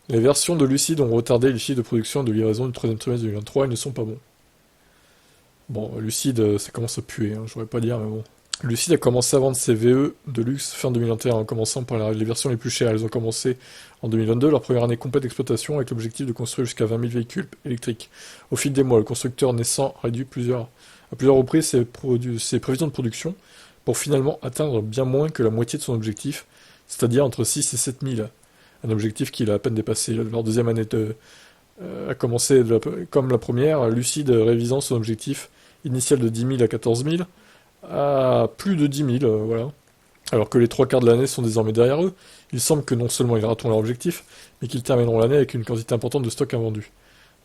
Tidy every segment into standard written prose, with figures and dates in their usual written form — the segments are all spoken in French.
Les versions de Lucid ont retardé les chiffres de production et de livraison du troisième trimestre 2023 et ne sont pas bons. Bon, Lucid, ça commence à puer, hein, je voudrais pas dire, mais bon. Lucid a commencé à vendre ses VE de luxe fin 2021, en commençant par les versions les plus chères. Elles ont commencé en 2022, leur première année complète d'exploitation, avec l'objectif de construire jusqu'à 20 000 véhicules électriques. Au fil des mois, le constructeur naissant a réduit à plusieurs reprises ses prévisions de production, pour finalement atteindre bien moins que la moitié de son objectif, c'est-à-dire entre 6 et 7 000. Un objectif qu'il a à peine dépassé. Leur deuxième année a commencé comme la première, Lucid révisant son objectif initial de 10 000 à 14 000 à plus de 10 000, voilà. Alors que les trois quarts de l'année sont désormais derrière eux, il semble que non seulement ils rateront leur objectif, mais qu'ils termineront l'année avec une quantité importante de stock invendu.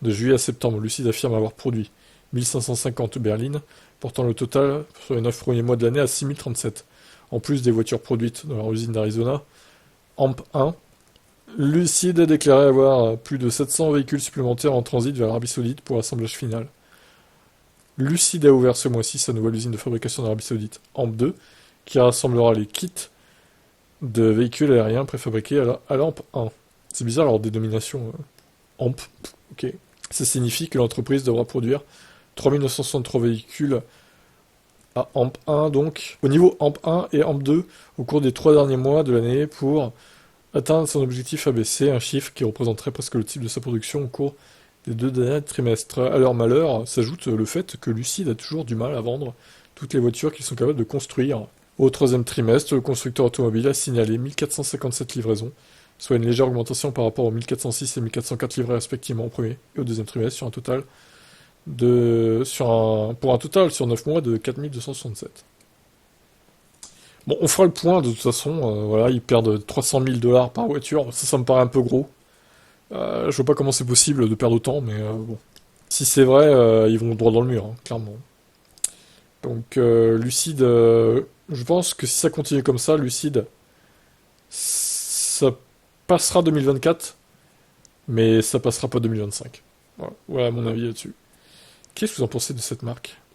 De juillet à septembre, Lucid affirme avoir produit 1550 berlines, portant le total sur les 9 premiers mois de l'année à 6037. En plus des voitures produites dans leur usine d'Arizona, AMP1, Lucid a déclaré avoir plus de 700 véhicules supplémentaires en transit vers l'Arabie Saoudite pour l'assemblage final. Lucid a ouvert ce mois-ci sa nouvelle usine de fabrication d'Arabie Saoudite, AMP2, qui rassemblera les kits de véhicules aériens préfabriqués à l'AMP1. C'est bizarre leur dénomination AMP, ok. Ça signifie que l'entreprise devra produire 3963 véhicules à AMP1, donc au niveau AMP1 et AMP2 au cours des 3 derniers mois de l'année pour atteindre son objectif abaissé, un chiffre qui représenterait presque le type de sa production au cours des 2 derniers trimestres. À leur malheur s'ajoute le fait que Lucid a toujours du mal à vendre toutes les voitures qu'ils sont capables de construire. Au troisième trimestre, le constructeur automobile a signalé 1457 livraisons, soit une légère augmentation par rapport aux 1406 et 1404 livrés respectivement au premier et au deuxième trimestre, pour un total sur 9 mois de 4267. Bon, on fera le point de toute façon, voilà, ils perdent 300 000 dollars par voiture, ça me paraît un peu gros. Je vois pas comment c'est possible de perdre autant, mais bon. Si c'est vrai, ils vont droit dans le mur, hein, clairement. Donc, Lucid, je pense que si ça continue comme ça, Lucid, ça passera 2024, mais ça passera pas 2025. Voilà, voilà mon avis là-dessus. Qu'est-ce que vous en pensez de cette marque?